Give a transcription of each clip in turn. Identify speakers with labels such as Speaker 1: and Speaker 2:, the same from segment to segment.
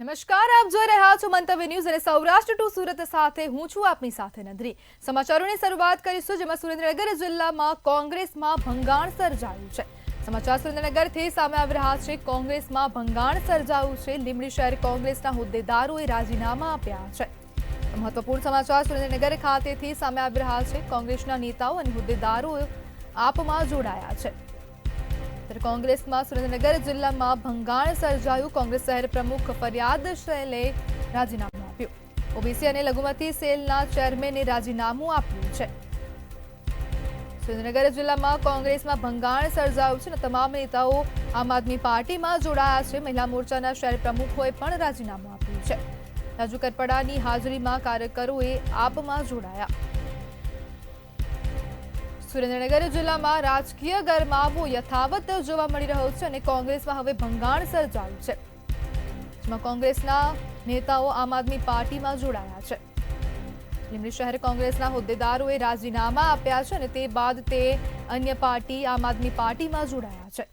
Speaker 1: નમસ્કાર, આપ જોઈ રહ્યા છો મંતવ્ય ન્યૂઝ અને સૌરાષ્ટ્ર ટુ સુરત સાથે હું છું આપની સાથે નંદરી। સમાચારોની શરૂઆત કરીશું, જેમાં સુરેન્દ્રનગર જિલ્લામાં કોંગ્રેસમાં ભંગાણ સર્જાયું છે। સમાચાર સુરેન્દ્રનગરથી સામે આવી રહ્યા છે। કોંગ્રેસમાં ભંગાણ સર્જાયું છે। લીંબડી શહેર કોંગ્રેસના હોદ્દેદારોએ રાજીનામા આપ્યા છે। મહત્વપૂર્ણ સમાચાર સુરેન્દ્રનગર ખાતેથી સામે આવી રહ્યા છે। કોંગ્રેસના નેતાઓ અને હોદ્દેદારો આપમાં જોડાયા છે। કોંગ્રેસમાં સુરેન્દ્રનગર જિલ્લામાં ભંગાણ સર્જાયું। કોંગ્રેસ શહેર પ્રમુખ ફરિયાદ શેલે રાજીનામું આપ્યું। ઓબીસી અને લઘુમતી સેલના ચેરમેને રાજીનામું આપ્યું છે। સુરેન્દ્રનગર જિલ્લામાં કોંગ્રેસમાં ભંગાણ સર્જાયું છે અને તમામ નેતાઓ આમ આદમી પાર્ટીમાં જોડાયા છે। મહિલા મોરચાના શહેર પ્રમુખોએ પણ રાજીનામું આપ્યું છે। રાજુ કરપડાની હાજરીમાં કાર્યકરોએ આપમાં જોડાયા। સુરેન્દ્રનગર જિલ્લામાં રાજકીય ગરમાવો યથાવત જોવા મળી રહ્યો છે અને કોંગ્રેસમાં હવે ભંગાણ સર્જાયું છે, જેમાં કોંગ્રેસના નેતાઓ આમ આદમી પાર્ટીમાં જોડાયા છે। લીંબડી શહેર કોંગ્રેસના હોદ્દેદારોએ રાજીનામા આપ્યા છે અને તે બાદ તે અન્ય પાર્ટી આમ આદમી પાર્ટીમાં જોડાયા છે।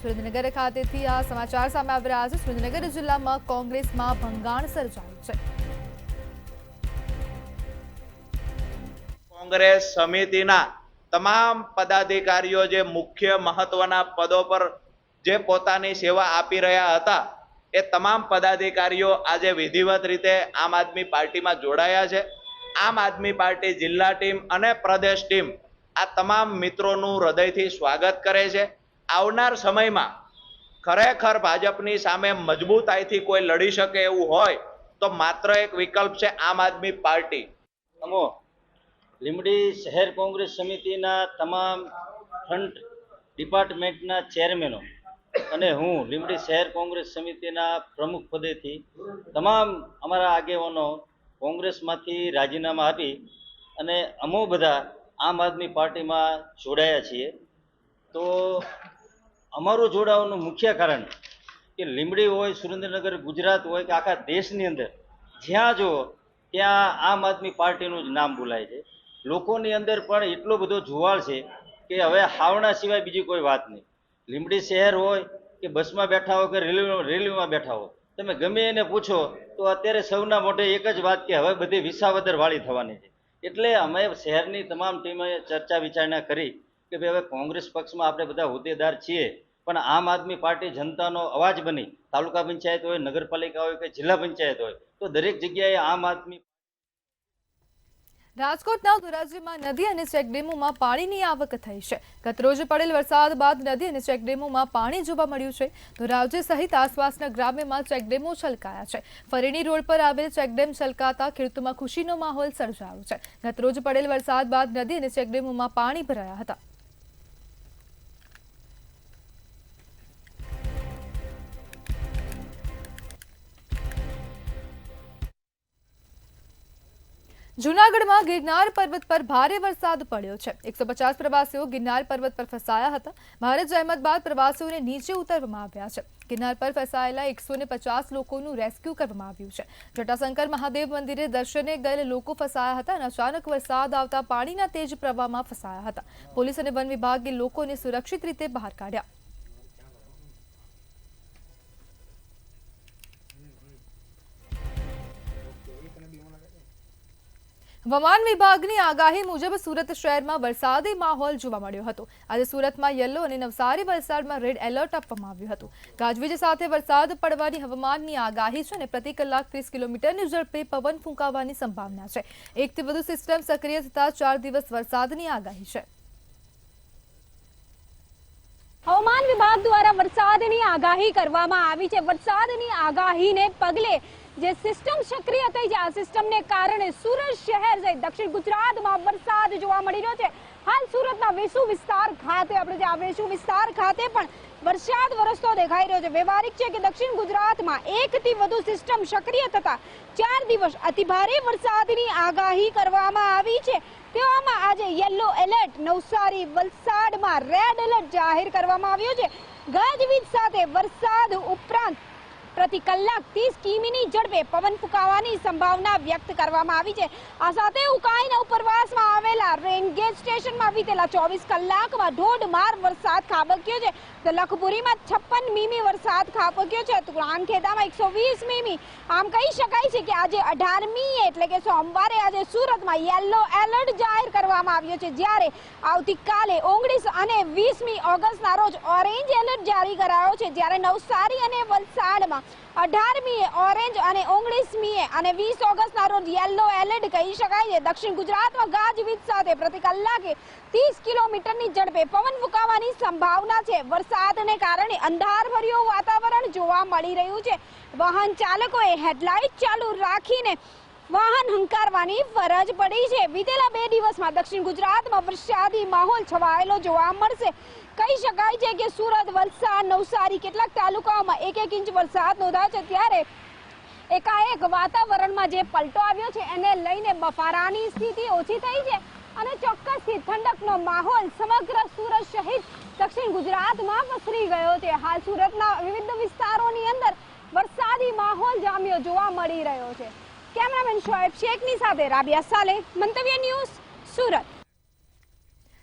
Speaker 1: સુરેન્દ્રનગર ખાતેથી આ સમાચાર સામે આવી રહ્યા છે। સુરેન્દ્રનગર જિલ્લામાં કોંગ્રેસમાં ભંગાણ સર્જાયું છે।
Speaker 2: કોંગ્રેસ સમિતિના તમામ પદાધિકારીઓ જે મુખ્ય મહત્વના પદો પર જે પોતાની સેવા આપી રહ્યા હતા, એ તમામ પદાધિકારીઓ આજે વિધિવત રીતે આમ આદમી પાર્ટીમાં જોડાયા છે। આમ આદમી પાર્ટી જિલ્લા ટીમ અને પ્રદેશ ટીમ આ તમામ મિત્રોનું હૃદયથી સ્વાગત કરે છે। આવનાર સમયમાં ખરેખર ભાજપની સામે મજબૂતાઈથી કોઈ લડી શકે એવું હોય તો માત્ર એક વિકલ્પ છે આમ આદમી પાર્ટી।
Speaker 3: લીંબડી શહેર કોંગ્રેસ સમિતિના તમામ ફ્રન્ટ ડિપાર્ટમેન્ટના ચેરમેનો અને હું લીંબડી શહેર કોંગ્રેસ સમિતિના પ્રમુખ પદેથી તમામ અમારા આગેવાનો કોંગ્રેસમાંથી રાજીનામા આપી અને અમો બધા આમ આદમી પાર્ટીમાં જોડાયા છીએ। તો અમારું જોડાવાનું મુખ્ય કારણ કે લીંબડી હોય, સુરેન્દ્રનગર, ગુજરાત હોય કે આખા દેશની અંદર જ્યાં જો ત્યાં આમ આદમી પાર્ટીનું જ નામ બોલાય છે। લોકોની અંદર પણ એટલો બધો જુવાળ છે કે હવે હાવણા સિવાય બીજી કોઈ વાત નહીં। લીંબડી શહેર હોય કે બસમાં બેઠા હો કે રેલવેમાં બેઠા હો, તમે ગમે એને પૂછો તો અત્યારે સૌના મોઢે એક જ વાત કે હવે બધી વિસાવદર વાળી થવાની છે। એટલે અમે શહેરની તમામ ટીમે ચર્ચા વિચારણા કરી કે ભાઈ હવે કોંગ્રેસ પક્ષમાં આપણે બધા હોદ્દેદાર છીએ, પણ આમ આદમી પાર્ટી જનતાનો અવાજ બની, તાલુકા પંચાયત હોય, નગરપાલિકા હોય કે જિલ્લા પંચાયત હોય, તો દરેક જગ્યાએ આમ આદમી
Speaker 1: રાજકોટના ધોરાજીમાં નદી અને ચેકડેમોમાં પાણીની આવક થઈ છે। ગતરોજ પડેલ વરસાદ બાદ નદી અને ચેકડેમોમાં પાણી જોવા મળ્યું છે। ધોરાજી સહિત આસપાસના ગ્રામ્યમાં ચેકડેમો છલકાયા છે। ફરેણી રોડ પર આવેલ ચેકડેમ છલકાતા ખેડૂતોમાં ખુશીનો માહોલ સર્જાયો છે। ગતરોજ પડેલ વરસાદ બાદ નદી અને ચેકડેમોમાં પાણી ભરાયા હતા। જૂનાગઢમાં ગિરનાર પર્વત પર ભારે વરસાદ પડ્યો છે। 150 પ્રવાસીઓ ગિરનાર પર્વત પર ફસાયા હતા। ભારે જહેમત બાદ પ્રવાસીઓને નીચે ઉતારવામાં આવ્યા છે। ગિરનાર પર ફસાયેલા 150 લોકોનું રેસ્ક્યુ કરવામાં આવ્યું છે। જટાશંકર મહાદેવ મંદિરે દર્શને ગયેલા લોકો ફસાયા હતા અને અચાનક વરસાદ આવતા પાણીના તેજ પ્રવાહમાં ફસાયા હતા। પોલીસ અને વન વિભાગે લોકોને સુરક્ષિત રીતે બહાર કાઢ્યા। હવામાન વિભાગની આગાહી મુજબ સુરત શહેરમાં વરસાદી માહોલ જોવા મળ્યો હતો। આજે સુરતમાં યલો અને નવસારી વલસાડમાં રેડ એલર્ટ આપવામાં આવ્યું હતું। ગાજવીજ સાથે વરસાદ પડવાની હવામાનની આગાહી છે અને પ્રતિ કલાક 30 કિલોમીટરની ઝડપે પવન ફૂંકાવાની સંભાવના છે। એકથી વધુ સિસ્ટમ સક્રિય થતા 4 દિવસ વરસાદની આગાહી છે।
Speaker 4: હવામાન વિભાગ દ્વારા વરસાદની આગાહી કરવામાં આવી છે। વરસાદની આગાહીને પગલે જે સિસ્ટમ સક્રિય થઈ છે, આ સિસ્ટમને કારણે સુરત શહેર સહિત દક્ષિણ ગુજરાતમાં વરસાદ જોવા મળી રહ્યો છે। હાલ સુરતના વેસુ વિસ્તાર ખાતે પણ વરસાદ વરસતો દેખાઈ રહ્યો છે। વ્યવહારિક છે કે દક્ષિણ ગુજરાતમાં એકથી વધુ સિસ્ટમ સક્રિય થતા 4 દિવસ અતિભારે વરસાદની આગાહી કરવામાં આવી છે। તેવામાં આજે યલો એલર્ટ, નવસારી, વલસાડમાં રેડ એલર્ટ જાહેર કરવામાં આવ્યો છે। ગાજવીજ સાથે વરસાદ ઉપરાંત પ્રતિ કલાક 30 કિમીની ઝડપે પવન ફૂંકાવાની સંભાવના વ્યક્ત કરવામાં આવી છે। આ સાથે ઉકાઈના ઉપરવાસમાં આવેલા રેનગેજ સ્ટેશનમાં વીતેલા 24 કલાકમાં ધોધમાર વરસાદ ખાબક્યો છે। તો લખપુરીમાં 56 મીમી વરસાદ ખાબક્યો છે, તો રાનખેદામાં 120 મીમી। આમ કહી શકાય છે કે આજે 18મી એટલે કે સોમવારે આજે સુરતમાં યેલો એલર્ટ જાહેર કરવામાં આવ્યો છે, જ્યારે આવતીકાલે 19 અને 20મી ઓગસ્ટના રોજ ઓરેન્જ એલર્ટ જારી કરાયો છે। જ્યારે નવસારી અને વલસાડમાં 18મીએ ઓરેન્જ અને 19મીએ અને 20 ઓગસ્ટના રોજ યેલો એલર્ટ કહી શકાય છે। દક્ષિણ ગુજરાતમાં ગાજવીજ સાથે પ્રતિ કલાકે 30 કિલોમીટરની ઝડપે પવન ફૂંકાવાની સંભાવના છે। વરસાદને કારણે અંધારભર્યું વાતાવરણ જોવા મળી રહ્યું છે। વાહન ચાલકોએ હેડલાઇટ ચાલુ રાખીને વાહન હંકારવાની ફરજ પડી છે। બીતેલા 2 દિવસમાં દક્ષિણ ગુજરાતમાં વરસાદી માહોલ છવાયેલો જોવા મળશે। કહી શકાય છે કે સુરત, વલસાડ, નવસારી કેટલાક તાલુકાઓમાં 1-1 ઇંચ વરસાદ નોંધાયો છે, ત્યારે એકાએક વાતાવરણમાં જે પલટો આવ્યો છે એને લઈને બફારાની સ્થિતિ ઓછી થઈ છે અને ચોક્કસથી ઠંડકનો માહોલ સમગ્ર સુરત સહિત દક્ષિણ ગુજરાતમાં પસરી ગયો છે। હાલ સુરતના વિવિધ વિસ્તારોની અંદર વરસાદી માહોલ જામ્યો જોવા મળી રહ્યો છે। કેમેરામેન શોએબ શેખની સાથે રાબિયા સાલે, મંતવ્ય ન્યૂઝ, સુરત।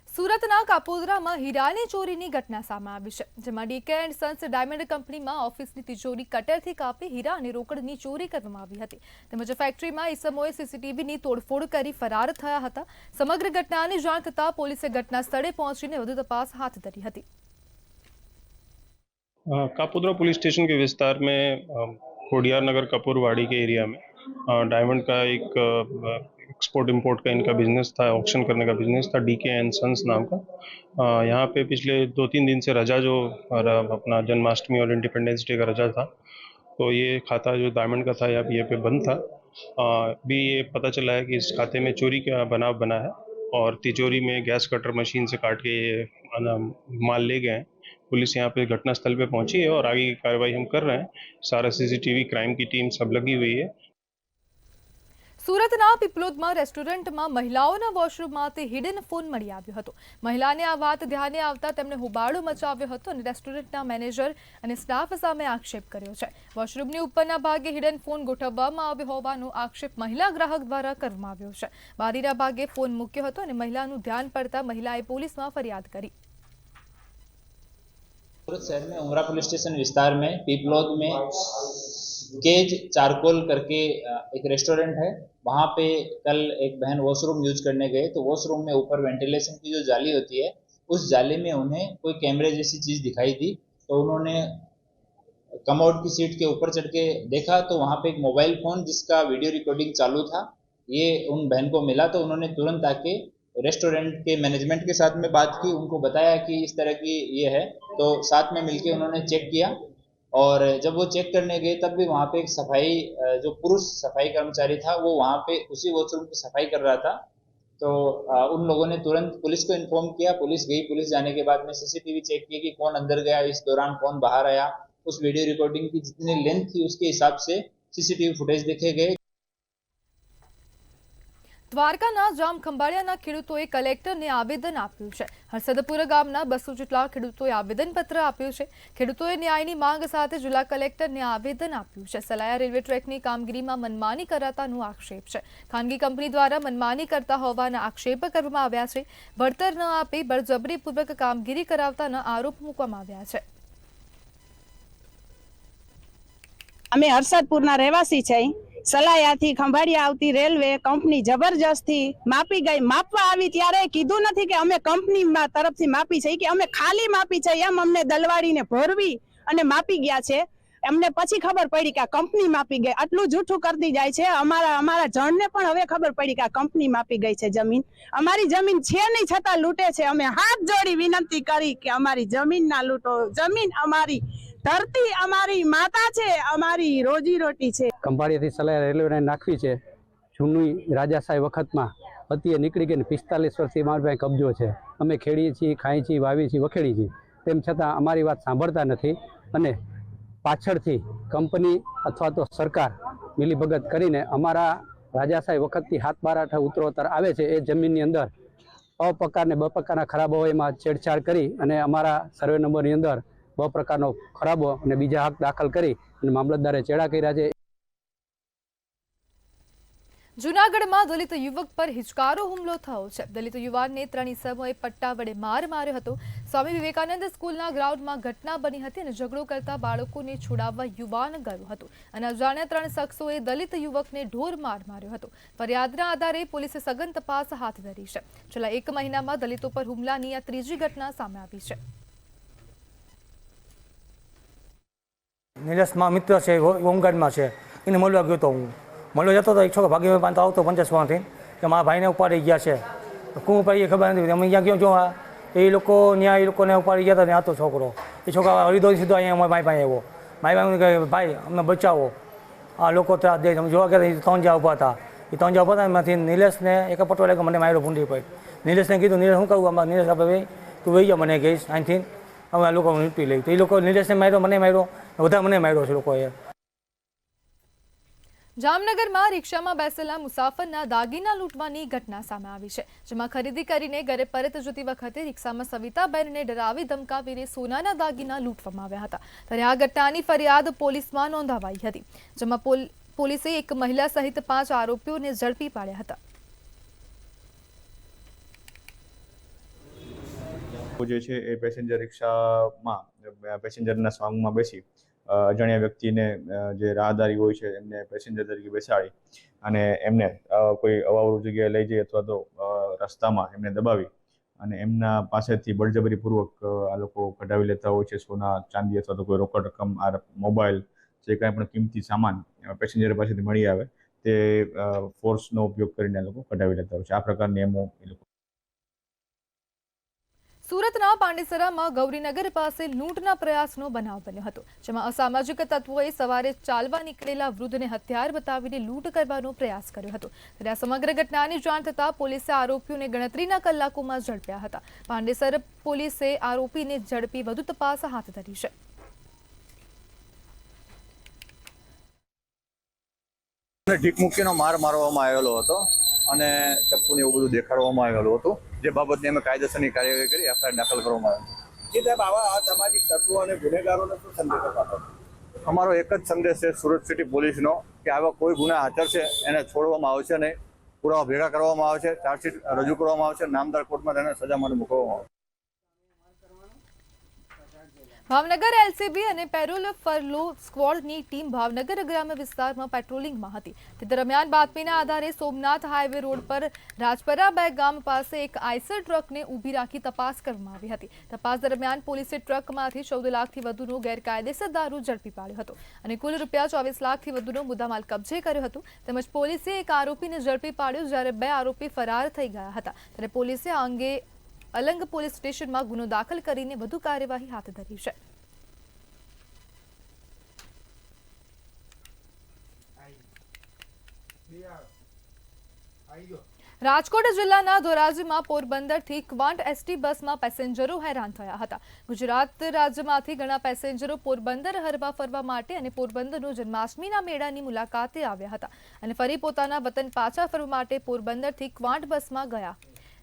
Speaker 1: સુરતના કાપોદ્રામાં હીરાની ચોરીની ઘટના સામે આવી છે, જેમાં ડીકે એન્ડ સન્સ ડાયમંડ કંપનીમાં ઓફિસની તિજોરી કટરથી કાપી હીરા અને રોકડની ચોરી કરવામાં આવી હતી, તેમજ ફેક્ટરીમાં ઈસમોએ સીસીટીવીની તોડફોડ કરી ફરાર થયા હતા। સમગ્ર ઘટનાની જાણ થતાં પોલીસે ઘટના સ્થળે પહોંચીને વધુ તપાસ હાથ ધરી હતી।
Speaker 5: कापोद्रा पुलिस स्टेशन के विस्तार में खोडियार नगर कपूरवाड़ी के एरिया में डायमंड का एक एक्सपोर्ट इंपोर्ट का इनका बिजनेस था, ऑक्शन करने का बिजनेस था, डीके एंड सन्स नाम का। यहाँ पे पिछले 2-3 दिन से रजा जो अपना जन्माष्टमी और इंडिपेंडेंस डे का रजा था, तो ये खाता जो डायमंड का था ये पे बंद था। अभी ये पता चला है कि इस खाते में चोरी का बनाव बना है और तिजोरी में गैस कटर मशीन से काट के ये माल ले गए हैं। पुलिस यहाँ पे घटना स्थल पे पहुंची है और आगे की कार्रवाई हम कर रहे हैं। सारा सीसीटीवी क्राइम की टीम सब लगी हुई है।
Speaker 1: સુરતના પીપલોદમાં રેસ્ટોરન્ટમાં મહિલાઓના વોશરૂમમાંથી હિડન ફોન મળી આવ્યો હતો। મહિલાને આ વાત ધ્યાને આવતા તેમણે હોબાળો મચાવ્યો હતો અને રેસ્ટોરન્ટના મેનેજર અને સ્ટાફ સામે આક્ષેપ કર્યો છે। વોશરૂમની ઉપરના ભાગે હિડન ફોન ગોઠવવામાં આવ્યો હોવાનો આક્ષેપ મહિલા ગ્રાહક દ્વારા કરવામાં આવ્યો છે। બારીના ભાગે ફોન મૂક્યો હતો અને મહિલાનું ધ્યાન પડતા મહિલાએ પોલીસમાં ફરિયાદ કરી।
Speaker 6: सूरत शहर में उमरा पुलिस स्टेशन विस्तार में पीपलोद में केज चारकोल करके एक रेस्टोरेंट है, वहाँ पे कल एक बहन वॉशरूम यूज करने गए, तो वॉशरूम में ऊपर वेंटिलेशन की जो जाली होती है, उस जाली में उन्हें कोई कैमरे जैसी चीज़ दिखाई दी, तो उन्होंने कमोड की सीट के ऊपर चढ़ के देखा तो वहाँ पे एक मोबाइल फ़ोन जिसका वीडियो रिकॉर्डिंग चालू था, ये उन बहन को मिला। तो उन्होंने तुरंत आके रेस्टोरेंट के मैनेजमेंट के साथ में बात की, उनको बताया कि इस तरह की ये है, तो साथ में मिलके उन्होंने चेक किया। और जब वो चेक करने गए तब भी वहाँ पे एक सफाई जो पुरुष सफाई कर्मचारी था वो वहाँ पे उसी वॉशरूम की सफाई कर रहा था। तो उन लोगों ने तुरंत पुलिस को इन्फॉर्म किया, पुलिस गई। पुलिस जाने के बाद में सीसीटीवी चेक किया कि कौन अंदर गया, इस दौरान कौन बाहर आया। उस वीडियो रिकॉर्डिंग की जितनी लेंथ थी उसके हिसाब से सीसीटीवी फुटेज देखे गए।
Speaker 1: દ્વારકાના જામ ખંભાળિયાના ખેડૂતોએ કલેક્ટરને આવેદન આપ્યું છે। હરસદપુરા ગામના 200 જેટલા ખેડૂતોએ આવેદનપત્ર આપ્યું છે। ખેડૂતોએ ન્યાયની માંગ સાથે જિલ્લા કલેક્ટરને આવેદન આપ્યું છે। સલાયા રેલવે ટ્રેકની કામગીરીમાં મનમાની કરાતાનો આક્ષેપ છે। ખાનગી કંપની દ્વારા મનમાની કરતા હોવાના આક્ષેપ કરવામાં આવ્યા છે। વળતર ન આપી બળજબરીપૂર્વક કામગીરી કરાવતાના આરોપ મૂકવામાં આવ્યા છે।
Speaker 7: અમે હરસદપુરના રહેવાસી છે। સલાયાથી ખંભાળિયા આવતી રેલવે કંપની જબરજસ્તી માપી ગઈ। માપવા આવી ત્યારે કીધું નથી કે અમે કંપની તરફથી માપી છે, કે અમે ખાલી માપી છે એમ અમને દલવાડીને ભરવી અને માપી ગયા છે। એમને પછી ખબર પડી કે આ કંપની માપી ગઈ। આટલું જૂઠું કરતી જાય છે। અમારા જણને પણ હવે ખબર પડી કે આ કંપની માપી ગઈ છે। જમીન અમારી જમીન છે નહીં છતાં લૂંટે છે। અમે હાથ જોડી વિનંતી કરી કે અમારી જમીન ના લૂંટો। જમીન અમારી, ધરતી અમારી માતા છે, અમારી રોજી રોટી છે।
Speaker 8: ખંભાળિયાથી સલાયા રેલવે લાઈન નાખવી છે। જૂની રાજાશાહી વખતમાં પતિએ નીકળી ગઈને 45 વર્ષથી મારી પાસે કબજો છે। અમે ખેડીએ છીએ, ખાઈએ છીએ, વાવીએ છીએ, વખેડીએ છીએ, તેમ છતાં અમારી વાત સાંભળતા નથી અને પાછળથી કંપની અથવા તો સરકાર મિલીભગત કરીને અમારા રાજાશાહી વખતથી હાથ બારા ઉત્તરોત્તર આવે છે એ જમીનની અંદર અપકાર ને બપકારના ખરાબો એમાં છેડછાડ કરી અને અમારા સર્વે નંબરની અંદર 2 પ્રકારનો ખરાબો અને બીજા હક દાખલ કરી અને મામલતદારે ચેડા કર્યા છે.
Speaker 1: જૂનાગઢમાં દલિત યુવક પર હિચકારો હુમલો થયો છે. દલિત યુવાનને 3 ઇસમોએ પટ્ટા વડે માર માર્યો હતો. સ્વામી વિવેકાનંદ સ્કૂલના ગ્રાઉન્ડમાં ઘટના બની હતી અને ઝઘડો કરતા બાળકોને છોડાવવા યુવાન ગયો હતો અને અજાણ્યા 3 શખ્સોએ દલિત યુવકને ઢોર માર માર્યો હતો. ફરિયાદના આધારે પોલીસે સઘન તપાસ હાથ ધરી છે. છેલ્લા 1 મહિનામાં દલિતો પર હુમલાની આ 3જી ઘટના સામે આવી છે.
Speaker 9: નિલેશમાં મિત્ર છે, હોમગાર્ડમાં છે, એને મળવા ગયો હતો. હું મળવા જતો હતો, એક છોકરો ભાગી પાંચતો આવતો 50-60 કે મારા ભાઈને ઉપાડી ગયા છે. કોણ ઉપાડી ખબર નથી. અમે અહીંયા ગયો જો એ લોકો ત્યાં એ લોકોને ઉપાડી ગયા હતા ને હતો છોકરો. એ છોકરા હરિદ્વાર સીધો અહીંયા મારી પાસે આવ્યો. મારી પાસે કહે ભાઈ અમને બચાવો, આ લોકો ત્રાસ દે. અમે જોવા ગયા 3 જણા ઊભા હતા. એ 3 જણા ઊભા હતા એમાંથી નિલેશને એક પટો લાગ્યો, મને માર્યો ભૂંડી પર. નિલેશને કીધું નિલેશ શું કહું આમાં? નિલેશ આપણે તું વહી જા મને કહીશ અહીંથી, અમે આ લોકો નીપી લઈ. તો એ લોકો નિલેશને માર્યો, મને માર્યો, બધા મને માર્યો છે લોકોએ.
Speaker 1: જામનગરમાં રિક્ષામાં બેસેલા મુસાફરના દાગીના લૂંટવાની ઘટના સામે આવી છે. જેમાં ખરીદી કરીને ઘરે પરત જતી વખતે રિક્ષામાં સવિતાબેનને ડરાવી ધમકાવીને સોનાના દાગીના લૂંટવામાં આવ્યા હતા. ત્યારે આ ઘટનાની ફરિયાદ પોલીસમાં નોંધાવાઈ હતી. જેમાં પોલીસે એક મહિલા સહિત 5 આરોપીઓને ઝડપી પાડ્યા હતા.
Speaker 10: જે છે એ પેસેન્જર રિક્ષામાં પેસેન્જરના સ્વાંગમાં બેસી અજાણ્યા વ્યક્તિને જે રાહદારી હોય છે એમને પેસેન્જર તરીકે બેસાડી અને એમને કોઈ અવાવરૂ જગ્યાએ લઈ જઈ અથવા તો રસ્તામાં એમને દબાવી અને એમના પાસેથી બળજબરીપૂર્વક આ લોકો કઢાવી લેતા હોય છે સોના ચાંદી અથવા તો કોઈ રોકડ રકમ, આ મોબાઈલ, જે કાંઈ પણ કિંમતી સામાન પેસેન્જર પાસેથી મળી આવે તે ફોર્સનો ઉપયોગ કરીને આ લોકો કઢાવી લેતા હોય છે. આ પ્રકારની એમો એ લોકો.
Speaker 1: સુરતના પાંડેસરામાં ગૌરીનગર પાસે લૂંટના પ્રયાસનો બનાવ બન્યો હતો. જેમાં અસામાજિક તત્વોએ સવારે ચાલવા નીકળેલા વૃદ્ધને હથિયાર બતાવીને લૂંટ કરવાનો પ્રયાસ કર્યો હતો. ત્યારે આ સમગ્ર ઘટનાની જાણ થતાં પોલીસે આરોપીઓને ગણતરીના કલાકોમાં ઝડપ્યા હતા. પાંડેસર પોલીસે આરોપીને ઝડપી વધુ તપાસ હાથ ધરી છે.
Speaker 11: ઢીક મૂકીનો માર મારવામાં આવેલો હતો અને ચપ્પુને એવું બધું દેખાડવામાં આવેલું હતું, જે બાબતની અમે કાયદેસરની કાર્યવાહી કરી એફઆઈઆર દાખલ કરવામાં આવી.
Speaker 12: જે સાહેબ આવા અસામાજિક તત્વો અને ગુનેગારોને શું સંદેશ આપો?
Speaker 11: અમારો એક જ સંદેશ છે સુરત સિટી પોલીસનો કે આવા કોઈ ગુના આચરશે એને છોડવામાં આવશે નહીં. પુરાવા ભેગા કરવામાં આવશે, ચાર્જશીટ રજૂ કરવામાં આવશે, નામદાર કોર્ટમાં તેને સજા માટે મૂકવામાં આવશે.
Speaker 1: ભાવનગર એલસીબી અને પેરોલ ફરલો સ્ક્વોડની ટીમ ભાવનગર ગ્રામ્ય વિસ્તારમાં પેટ્રોલિંગમાં હતી. તે દરમિયાન બાતમીના આધારે સોમનાથ હાઈવે રોડ પર રાજપરા 2 ગામ પાસે એક આઈસર ટ્રકને ઊભી રાખી તપાસ કરવામાં આવી હતી. તપાસ દરમિયાન પોલીસે ટ્રકમાંથી 14 લાખથી વધુનો ગેરકાયદેસર દારૂ ઝડપી પાડ્યો હતો અને કુલ રૂપિયા 24 લાખથી વધુનો મુદ્દામાલ કબજે કર્યો હતો. તેમજ પોલીસે એક આરોપીને ઝડપી પાડ્યો, જ્યારે 2 આરોપી ફરાર થઈ ગયા હતા. ત્યારે પોલીસે આ અંગે અલંગ પોલીસ સ્ટેશનમાં ગુનો દાખલ કરીને વધુ કાર્યવાહી હાથ ધરી છે. રાજકોટ જિલ્લાના ધોરાજીમાં પોરબંદરથી ક્વાંટ એસટી બસમાં પેસેન્જરો હેરાન થયા હતા. ગુજરાત રાજ્યમાંથી ઘણા પેસેન્જરો પોરબંદર હરવા ફરવા માટે અને પોરબંદરનો જન્માષ્ટમીના મેળાની મુલાકાતે આવ્યા હતા અને ફરી પોતાના વતન પાછા ફરવા માટે પોરબંદરથી ક્વાંટ બસમાં ગયા,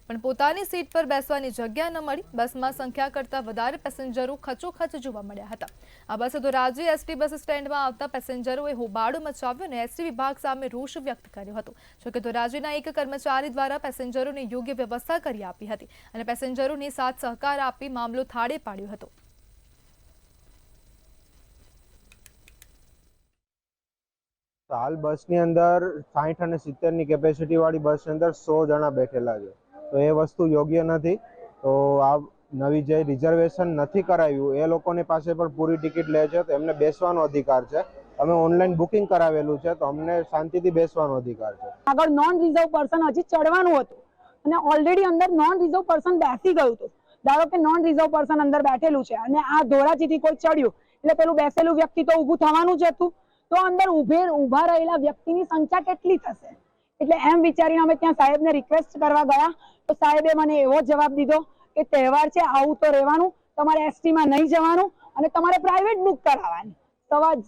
Speaker 1: પણ પોતાની સીટ પર બેસવાની જગ્યા ન મળી. બસમાં સંખ્યા કરતાં વધારે પેસેન્જરો ખચોખચ જોવા મળ્યા હતા. આ બસે ધોરાજી એસટી બસ સ્ટેન્ડમાં આવતા પેસેન્જરોએ હોબાળો મચાવ્યો અને એસટી વિભાગ સામે રોષ વ્યક્ત કર્યો હતો. જોકે ધોરાજીના એક કર્મચારી દ્વારા પેસેન્જરોને યોગ્ય વ્યવસ્થા કરી આપી હતી અને પેસેન્જરોની સાથ સહકાર આપી મામલો થાળે પાડ્યો હતો.
Speaker 13: હાલ બસની અંદર 60 અને 70 ની કેપેસિટી વાળી બસની અંદર 100 જણા બેઠેલા છે, તો એ વસ્તુ યોગ્ય નથી. તો આ નવી જે રિઝર્વેશન નથી કરાવ્યું એ લોકોની પાસે પણ પૂરી ટિકિટ લે છે, તો એમને બેસવાનો અધિકાર છે. અમે ઓનલાઈન બુકિંગ કરાવેલું છે, તો અમને શાંતિથી બેસવાનો અધિકાર છે.
Speaker 7: આગળ નોન રિઝર્વ પર્સન હજી ચડવાનું હતું અને ઓલરેડી અંદર નોન રિઝર્વ પર્સન બેસી ગયું હતું. ધારો કે નોન રિઝર્વ પર્સન અંદર બેઠેલું છે અને આ ધોરાજીથી કોઈ ચડ્યું એટલે પેલું બેસેલું વ્યક્તિ તો ઊભું થવાનું જ હતું, તો અંદર ઊભા રહેલા વ્યક્તિની સંખ્યા કેટલી થશે? એટલે એમ વિચારીને અમે ત્યાં સાહેબને રિક્વેસ્ટ કરવા ગયા, તો સાહેબે મને એવો જવાબ દીધો કે તહેવાર છે, આવું તો રહેવાનું, તમારે એસટીમાં નહીં જવાનું અને તમારે પ્રાઇવેટ બુક કરાવવાની.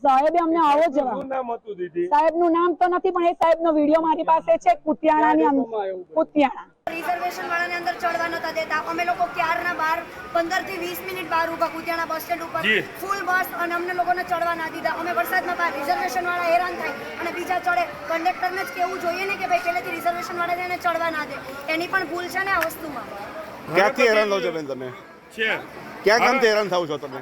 Speaker 7: સાહેબે અમને આવો જવાબ. સાહેબનું નામ તો નથી, પણ એ સાહેબનો વિડીયો મારી પાસે છે. કુતિયાણાની કુતિયાણા
Speaker 14: રિઝર્વેશન વાળાને અંદર ચડવા નતા દેતા. અમે લોકો ક્યારના 15 થી 20 મિનિટ બહાર ઊભા કુતિયાણા બસ સ્ટેન્ડ ઉપર, ફૂલ બસ, અને અમને લોકોને ચડવા ના દીધા. અમે વરસાદમાં બહાર, રિઝર્વેશન વાળા હેરાન થાય અને બીજા ચડે. કંડક્ટરને જ કેવું જોઈએ ને કે ભાઈ પહેલેથી રિઝર્વેશન વાળાને એને ચડવા ના દે. એની પણ ભૂલ છે ને આ વસ્તુમાં.
Speaker 12: ક્યાંથી હેરાન થાવ છો બેન તમે? ક્યાં ગામથી હેરાન થાવ છો તમે?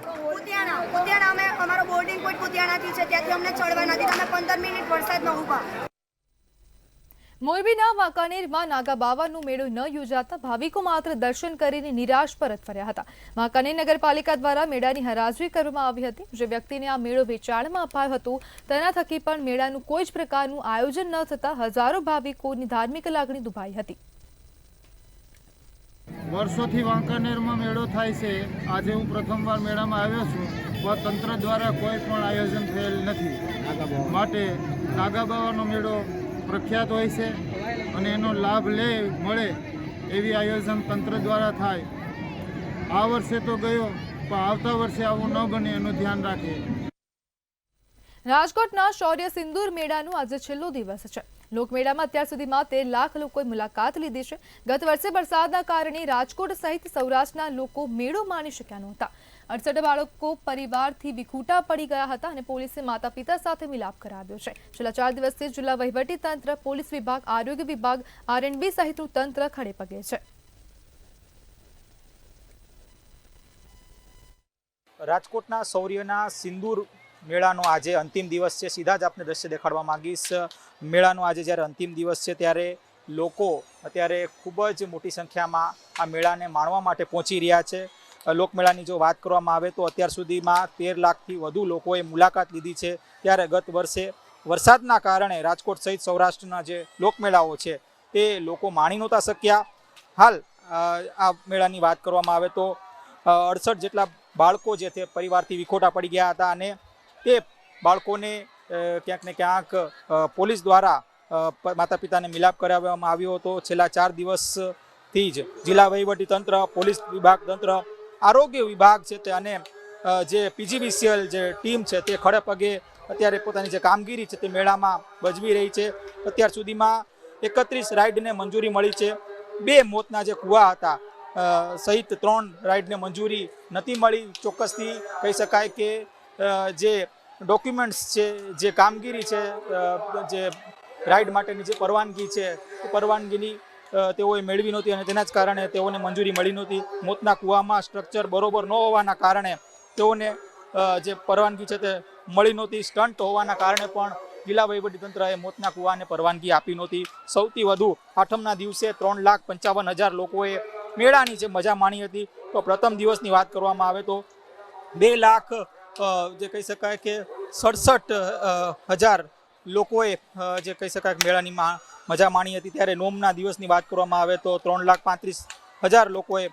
Speaker 14: કુતિયાણા અમે, અમારો બોર્ડિંગ પોઈન્ટ કુતિયાણાથી છે, ત્યાંથી અમને ચડવા ના દીધા. અમે 15 મિનિટ વરસાદમાં ઊભા.
Speaker 1: મોરબીના વાંકાનેરમાં નાગા બાવાનો મેળો ન યોજાતા ભાવિકો માત્ર દર્શન કરીને નિરાશ પરત ફર્યા હતા. વાંકાનેર નગરપાલિકા દ્વારા મેળાની હરાજી કરવામાં આવી હતી. જે વ્યક્તિને આ મેળો વેચાણમાં અપાયો હતો તેના થકી પણ મેળાનું કોઈ જ પ્રકારનું આયોજન ન થતા હજારો ભાવિકોની ધાર્મિક લાગણી દુભાઈ હતી.
Speaker 15: વર્ષોથી વાંકાનેરમાં મેળો થાય છે. આજે હું પ્રથમવાર મેળામાં આવ્યો છું, પણ તંત્ર દ્વારા કોઈ પણ આયોજન થયેલ નથી. માટે નાગા બાવાનો મેળો પ્રખ્યાત હોય છે અને એનો લાભ મળે એવી આયોજન તંત્ર દ્વારા થાય. આ વર્ષે તો ગયો, પણ આવતા વર્ષે આવું ન બને એનું ધ્યાન રાખે.
Speaker 1: રાજકોટના શૌર્ય સિંદૂર મેળાનો આજે છેલ્લો દિવસ છે. લોકમેળામાં અત્યાર સુધીમાં 13 લાખ લોકોએ મુલાકાત લીધી છે. ગત વર્ષે વરસાદના કારણે રાજકોટ સહિત સૌરાષ્ટ્રના લોકો મેળો માણી શક્યા નહોતા. 68 બાળકો પરિવારથી વિખૂટા પડી ગયા હતા અને પોલીસે માતા પિતા સાથે મિલાપ કરાવ્યો છે. છેલ્લા 4 દિવસથી જિલ્લા વહીવટી તંત્ર, પોલીસ વિભાગ, આરોગ્ય વિભાગ, R&B સહિતનું તંત્ર ખડે પગે છે.
Speaker 16: રાજકોટના શૌર્યના સિંદૂર મેળાનો આજે અંતિમ દિવસ છે. સીધા જ આપને દ્રશ્ય દેખાડવા માંગીશ. મેળાનો આજે જ્યારે અંતિમ દિવસ છે ત્યારે લોકો અત્યારે ખૂબ જ મોટી સંખ્યામાં આ મેળાને માણવા માટે પહોંચી રહ્યા છે. લોકમેળાની જો વાત કરવામાં આવે તો અત્યાર સુધીમાં 13 લાખથી વધુ લોકોએ મુલાકાત લીધી છે. ત્યારે ગત વર્ષે વરસાદના કારણે રાજકોટ સહિત સૌરાષ્ટ્રના જે લોકમેળાઓ છે તે લોકો માણી નહોતા શક્યા. હાલ આ મેળાની વાત કરવામાં આવે તો 68 જેટલા બાળકો જે તે પરિવારથી વિખોટા પડી ગયા હતા અને તે બાળકોને ક્યાંક ને ક્યાંક પોલીસ દ્વારા માતા પિતાને મિલાપ કરાવવામાં આવ્યો હતો. છેલ્લા 4 દિવસથી જ જિલ્લા વહીવટી તંત્ર, પોલીસ વિભાગ તંત્ર, આરોગ્ય વિભાગ છે તે અને જે PGVCL જે ટીમ છે તે ખડે પગે અત્યારે પોતાની જે કામગીરી છે તે મેળામાં ભજવી રહી છે. અત્યાર સુધીમાં 31 રાઇડને મંજૂરી મળી છે. 2 મોતના જે કુવા હતા સહિત 3 રાઇડને મંજૂરી નથી મળી. ચોક્કસથી કહી શકાય કે જે ડોક્યુમેન્ટ્સ છે, જે કામગીરી છે, જે રાઇડ માટેની જે પરવાનગી છે એ પરવાનગીની તેઓએ મેળવી નહોતી અને તેના જ કારણે તેઓને મંજૂરી મળી નહોતી. મોતના કૂવામાં સ્ટ્રક્ચર બરોબર ન હોવાના કારણે તેઓને જે પરવાનગી છે તે મળી નહોતી. સ્ટન્ટ હોવાના કારણે પણ જિલ્લા વહીવટીતંત્રએ મોતના કૂવાને પરવાનગી આપી નહોતી. સૌથી વધુ આઠમના દિવસે 3,55,000 લોકોએ મેળાની જે મજા માણી હતી. તો પ્રથમ દિવસની વાત કરવામાં આવે તો 2 લાખ જે કહી શકાય કે 67,000 લોકોએ જે કહી શકાય કે મેળાની મજા માણી હતી. ત્યારે નોમના દિવસની વાત કરવામાં આવે તો 3,35,000 લોકોએ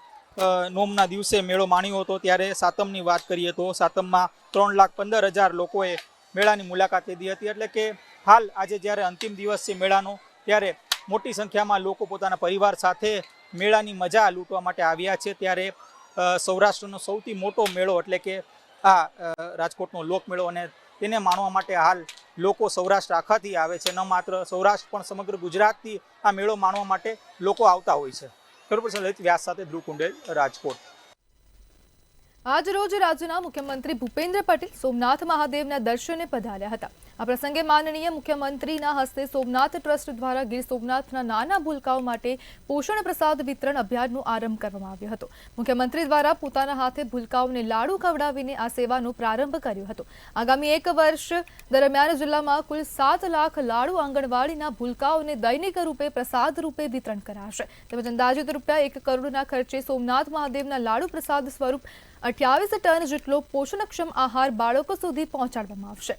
Speaker 16: નોમના દિવસે મેળો માણ્યો હતો. ત્યારે સાતમની વાત કરીએ તો સાતમમાં 3,15,000 લોકોએ મેળાની મુલાકાત લીધી હતી. એટલે કે હાલ આજે જ્યારે અંતિમ દિવસ છે મેળાનો, ત્યારે મોટી સંખ્યામાં લોકો પોતાના પરિવાર સાથે મેળાની મજા લૂંટવા માટે આવ્યા છે. ત્યારે સૌરાષ્ટ્રનો સૌથી મોટો મેળો એટલે કે આ રાજકોટનો લોકમેળો, અને તેને માણવા માટે હાલ લોકો સૌરાષ્ટ્ર આખાથી આવે છે. ન માત્ર સૌરાષ્ટ્ર પણ સમગ્ર ગુજરાતથી આ મેળો માણવા માટે લોકો આવતા હોય છે. લલિત વ્યાસ સાથે ધ્રુવ કુંડેલ, રાજકોટ.
Speaker 1: આજ રોજ રાજ્યના મુખ્યમંત્રી ભૂપેન્દ્ર પટેલ સોમનાથ મહાદેવના દર્શને પધાર્યા હતા. આ પ્રસંગે માનનીય મુખ્યમંત્રીના હસ્તે સોમનાથ ટ્રસ્ટ દ્વારા ગીર સોમનાથના નાના ભૂલકાઓ માટે પોષણ પ્રસાદ વિતરણ અભિયાનનો આરંભ કરવામાં આવ્યો હતો. મુખ્યમંત્રી દ્વારા પોતાના હાથે ભૂલકાઓને લાડુ ખવડાવીને આ સેવાનો પ્રારંભ કર્યો હતો. આગામી 1 વર્ષ દરમિયાન જિલ્લામાં કુલ 7 લાખ લાડુ આંગણવાડીના ભૂલકાઓને દૈનિક રૂપે પ્રસાદ રૂપે વિતરણ કરાશે. તેમજ અંદાજિત ₹1 કરોડના ખર્ચે સોમનાથ મહાદેવના લાડુ પ્રસાદ સ્વરૂપ 28 ટન જેટલો પોષણક્ષમ આહાર બાળકો સુધી પહોંચાડવામાં આવશે.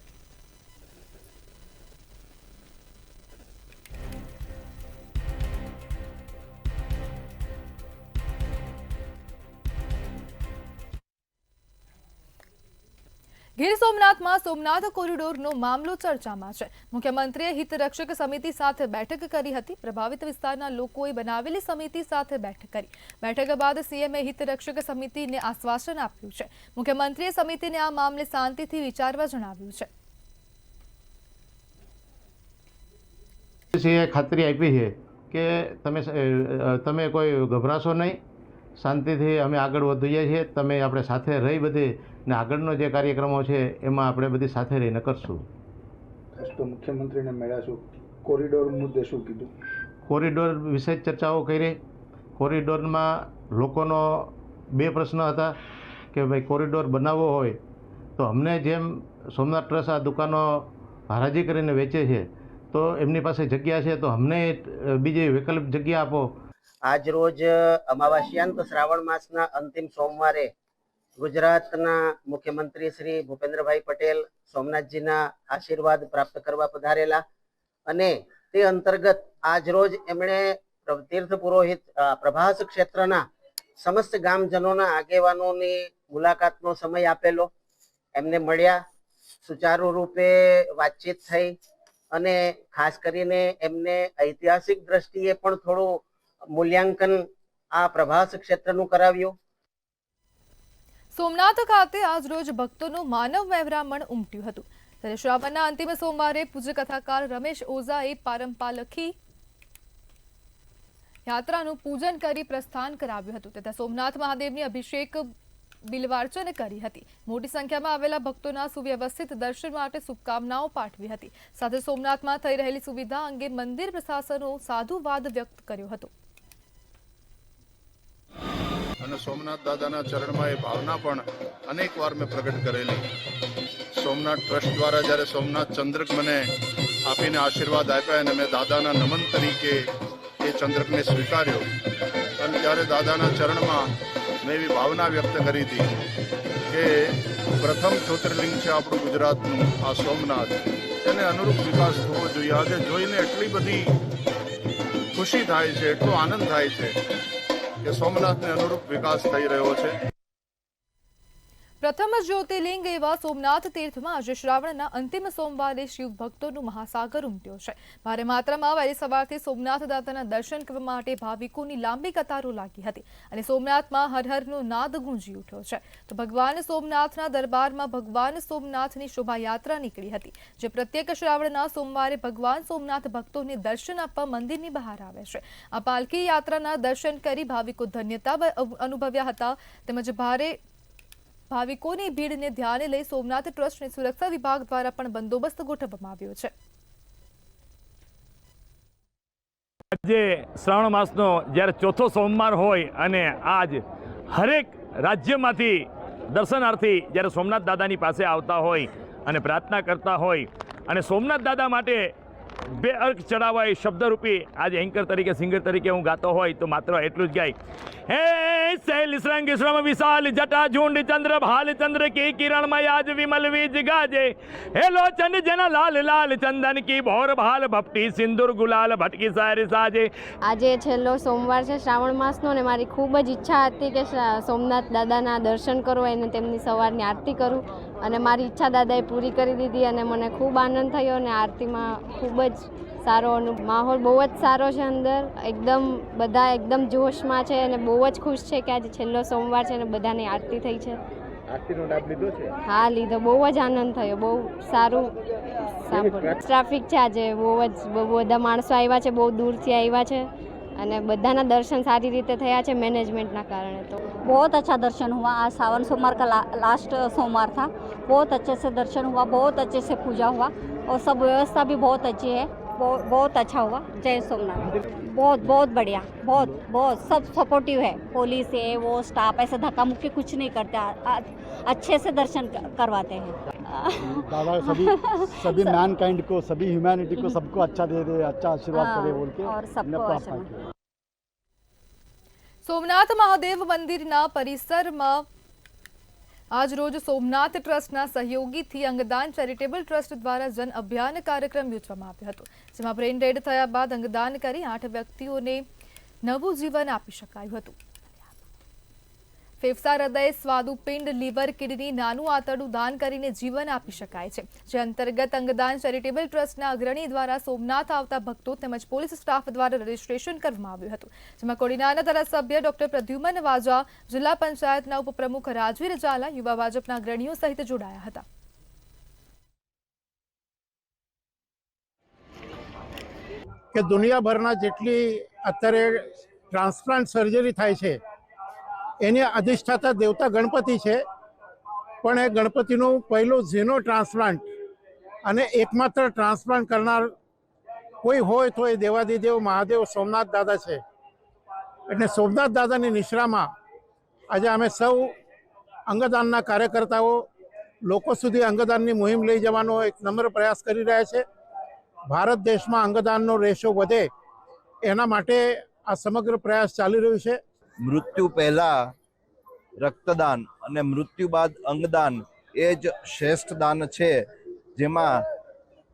Speaker 1: ગીર સોમનાથમાં સોમનાથ કોરિડોરનો મામલો ચર્ચામાં છે. મુખ્યમંત્રીએ હિતરક્ષક સમિતિ સાથે બેઠક કરી હતી. પ્રભાવિત વિસ્તારના લોકોએ બનાવેલી સમિતિ સાથે બેઠક કરી. બેઠક બાદ સીએમએ હિતરક્ષક સમિતિને આશ્વાસન આપ્યું છે. મુખ્યમંત્રીએ સમિતિને આ મામલે શાંતિથી વિચારવા જણાવ્યું છે.
Speaker 17: ખાતરી આપી છે કે તમે કોઈ ગભરાશો નહીં, શાંતિથી અમે આગળ વધીએ છીએ, તમે આપણે સાથે રહી બધી ને આગળનો જે કાર્યક્રમો છે એમાં આપણે બધી સાથે રહીને કરશું.
Speaker 18: તો મુખ્યમંત્રીને મળ્યા છું, કોરિડોર મુદ્દે શું કીધું?
Speaker 17: કોરિડોર વિશે જ ચર્ચાઓ કરી. કોરિડોરમાં લોકોનો 2 પ્રશ્ન હતા કે ભાઈ કોરિડોર બનાવવો હોય તો અમને જેમ સોમનાથ ટ્રસ્ટ આ દુકાનો હરાજી કરીને વેચે છે તો એમની પાસે જગ્યા છે તો અમને બીજી વૈકલ્પિક જગ્યા આપો.
Speaker 19: આજ રોજ અમાવાસ્યાંત શ્રાવણ માસના અંતિમ સોમવારે ગુજરાતના મુખ્યમંત્રી શ્રી ભૂપેન્દ્રભાઈ પટેલ સોમનાથજીના આશીર્વાદ પ્રાપ્ત કરવા પધારેલા અને તે અંતર્ગત આજ રોજ એમણે તીર્થ પુરોહિત પ્રભાસ ક્ષેત્રના સમસ્ત ગામજનોના આગેવાનોની મુલાકાતનો સમય આપેલો. એમને મળ્યા, સુચારુ રૂપે વાતચીત થઈ અને ખાસ કરીને એમને ઐતિહાસિક દ્રષ્ટિએ પણ થોડું મૂલ્યાંકન આ પ્રભાસ ક્ષેત્રનું કરાવ્યું.
Speaker 1: સોમનાથ ખાતે આજ રોજ ભક્તોનું માનવ મહેરામણ ઉમટ્યું હતું. ત્યારે શ્રાવણના અંતિમ સોમવારે પૂજ્ય કથાકાર રમેશ ઓઝાએ પારંપાલખી યાત્રાનું પૂજન કરી પ્રસ્થાન કરાવ્યું હતું તથા સોમનાથ મહાદેવની અભિષેક બિલ્વાર્ચન કરી હતી. મોટી સંખ્યામાં આવેલા ભક્તોના સુવ્યવસ્થિત દર્શન માટે શુભકામનાઓ પાઠવી હતી. સાથે સોમનાથમાં થઈ રહેલી સુવિધા અંગે મંદિર પ્રશાસનો સાધુવાદ વ્યક્ત કર્યો હતો.
Speaker 20: અને સોમનાથ દાદાના ચરણમાં એ ભાવના પણ અનેક વાર મેં પ્રગટ કરેલી. સોમનાથ ટ્રસ્ટ દ્વારા જ્યારે સોમનાથ ચંદ્રક મને આપીને આશીર્વાદ આપ્યા અને મેં દાદાના નમન તરીકે એ ચંદ્રકને સ્વીકાર્યો અને ત્યારે દાદાના ચરણમાં મેં એવી ભાવના વ્યક્ત કરી હતી કે પ્રથમ જ્યોતિર્લિંગ છે આપણું ગુજરાતનું આ સોમનાથ, તેને અનુરૂપ વિકાસ થવો જોઈએ. આજે જોઈને એટલી બધી ખુશી થાય છે, એટલો આનંદ થાય છે કે સોમનાથને અનુરૂપ વિકાસ થઈ રહ્યો છે.
Speaker 1: પ્રથમ જ્યોતિર્લિંગ એવા સોમનાથ તીર્થમાં આજે શ્રાવણના અંતિમ સોમવારે શિવ ભક્તોનું મહાસાગર ઉમટ્યો છે. ભારે માત્રામાં વહેલી સવારથી સોમનાથ દાદાના દર્શન કરવા માટે ભાવિકોની લાંબી કતારો લાગી હતી અને સોમનાથમાં હર હરનો નાદ ગુંજી ઉઠ્યો છે. તો ભગવાન સોમનાથના દરબારમાં ભગવાન સોમનાથની શોભાયાત્રા નીકળી હતી, જે પ્રત્યેક શ્રાવણના સોમવારે ભગવાન સોમનાથ ભક્તોને દર્શન આપવા મંદિરની બહાર આવે છે. આ પાલકી યાત્રાના દર્શન કરી ભાવિકો ધન્યતા અનુભવ્યા હતા. તેમજ ભાવિકોની ભીડને ધ્યાને લઈ સોમનાથ ટ્રસ્ટની સુરક્ષા વિભાગ દ્વારા પણ બંદોબસ્ત ગોઠવવામાં આવ્યો છે.
Speaker 21: આજે શ્રાવણ માસનો જ્યારે ચોથો સોમવાર હોય અને આજ હરેક રાજ્યમાંથી દર્શનાર્થી જ્યારે સોમનાથ દાદાની પાસે આવતા હોય અને પ્રાર્થના કરતા હોય અને સોમનાથ દાદા માટે 2 અર્ક ચડાવવા એ શબ્દરૂપી આજે એન્કર તરીકે સિંગર તરીકે હું ગાતો હોય તો માત્ર એટલું જ ગાય. હે શૈલ શ્રંગ શ્રમ વિશાલ જટા ઝુંડ ચંદ્ર ભાલ ચંદ્ર કી કિરણમય આજ વિમલ વીજ ગાજે. હે લોચન જના લાલ લાલ ચંદન કી ભોર ભાલ ભપટી સિંદૂર ગુલાલ ભટકી સારી સાજે.
Speaker 22: આજે છેલ્લો સોમવાર છે શ્રાવણ માસનો અને મારી ખૂબ જ ઈચ્છા હતી કે સોમનાથ દાદાના દર્શન કરું અને તેમની સવારની આરતી કરું અને મારી ઈચ્છા દાદાએ પૂરી કરી દીધી અને મને ખૂબ આનંદ થયો અને આરતીમાં ખૂબ જ સારો માહોલ બહુ જ સારો છે. અંદર એકદમ બધા એકદમ જોશમાં છે અને બહુ જ ખુશ છે કે આજે છેલ્લો સોમવાર છે અને બધાની આરતી થઈ છે.
Speaker 18: આરતીનો લાભ લીધો છે?
Speaker 22: હા લીધો, બહુ જ આનંદ થયો, બહુ સારું સાંભળ્યું. ટ્રાફિક છે આજે બહુ જ, બધા માણસો આવ્યા છે, બહુ દૂરથી આવ્યા છે અને બધાના દર્શન સારી રીતે થયા છે મેनेजमेंटના કારણે. तो
Speaker 23: बहुत अच्छा दर्शन हुआ. आज सावन सोमवार का लास्ट सोमवार था. बहुत अच्छे से दर्शन हुआ, बहुत अच्छे से पूजा हुआ और सब व्यवस्था भी बहुत अच्छी है. बहुत अच्छा हुआ. जय सोमनाथ. बहुत बहुत बढ़िया, बहुत बहुत सब सपोर्टिव है. पुलिस है, वो स्टाफ ऐसे धक्का मुक्की कुछ नहीं करते, अच्छे से दर्शन करवाते हैं.
Speaker 18: दादा सभी मैनकाइंड को, सभी ह्यूमैनिटी को, सबको अच्छा दे दे, अच्छा आशीर्वाद करे बोल के
Speaker 23: और सबको आशीर्वाद.
Speaker 1: સોમનાથ મહાદેવ મંદિરના પરિસરમાં આજ રોજ સોમનાથ ટ્રસ્ટના સહયોગીથી અંગદાન ચેરિટેબલ ટ્રસ્ટ દ્વારા જન અભિયાન કાર્યક્રમ યોજવામાં આવ્યો હતો, જેમાં બ્રેઇન ડેડ થયા બાદ અંગદાન કરી 8 વ્યક્તિઓને નવું જીવન આપી શકાયું હતું. ફેફસા, હૃદય, સ્વાદુપિંડ, લીવર, કિડની, નાનું આંતરડું દાન કરીને જીવન આપી શકાય છે, જે અંતર્ગત અંગદાન ચેરિટેબલ ટ્રસ્ટના અગ્રણી દ્વારા સોમનાથ આવતા ભક્તો તેમજ પોલીસ સ્ટાફ દ્વારા રજીસ્ટ્રેશન કરવામાં આવ્યું હતું, જેમાં કોડીનારના ધારાસભ્ય ડોક્ટર પ્રદ્યુમન વાજા, જિલ્લા પંચાયતના ઉપપ્રમુખ રાજવીર ઝાલા, યુવા ભાજપના અગ્રણીઓ સહિત જોડાયા હતા.
Speaker 2: કે દુનિયાભરના જેટલી અત્યારે ટ્રાન્સપ્લાન્ટ સર્જરી થાય છે એની અધિષ્ઠાતા દેવતા ગણપતિ છે, પણ એ ગણપતિનું પહેલું ઝીનો ટ્રાન્સપ્લાન્ટ અને એકમાત્ર ટ્રાન્સપ્લાન્ટ કરનાર કોઈ હોય તો એ દેવાદિદેવ મહાદેવ સોમનાથ દાદા છે. એટલે સોમનાથ દાદાની નિશ્રામાં આજે અમે સૌ અંગદાનના કાર્યકર્તાઓ લોકો સુધી અંગદાનની મુહિમ લઈ જવાનો એક નમ્ર પ્રયાસ કરી રહ્યા છે. ભારત દેશમાં અંગદાનનો રેશો વધે એના માટે આ સમગ્ર પ્રયાસ ચાલી રહ્યો છે.
Speaker 3: મૃત્યુ પહેલા રક્તદાન અને મૃત્યુ બાદ અંગદાન એ જ શ્રેષ્ઠ દાન છે, જેમાં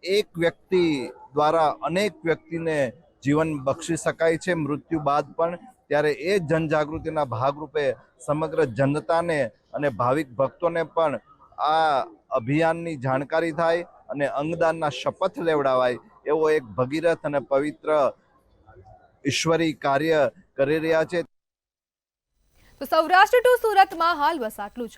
Speaker 3: એક વ્યક્તિ દ્વારા અનેક વ્યક્તિને જીવન બક્ષી શકાય છે મૃત્યુ બાદ પણ. ત્યારે એ જનજાગૃતિના ભાગરૂપે સમગ્ર જનતાને અને ભાવિક ભક્તોને પણ આ અભિયાનની જાણકારી થાય અને અંગદાનના શપથ લેવડાવાય એવો એક ભગીરથ અને પવિત્ર ઈશ્વરી કાર્ય કરી રહ્યા છે.
Speaker 1: તો સૌરાષ્ટ્ર ટુ સુરતમાં હાલ બસ આટલું જ.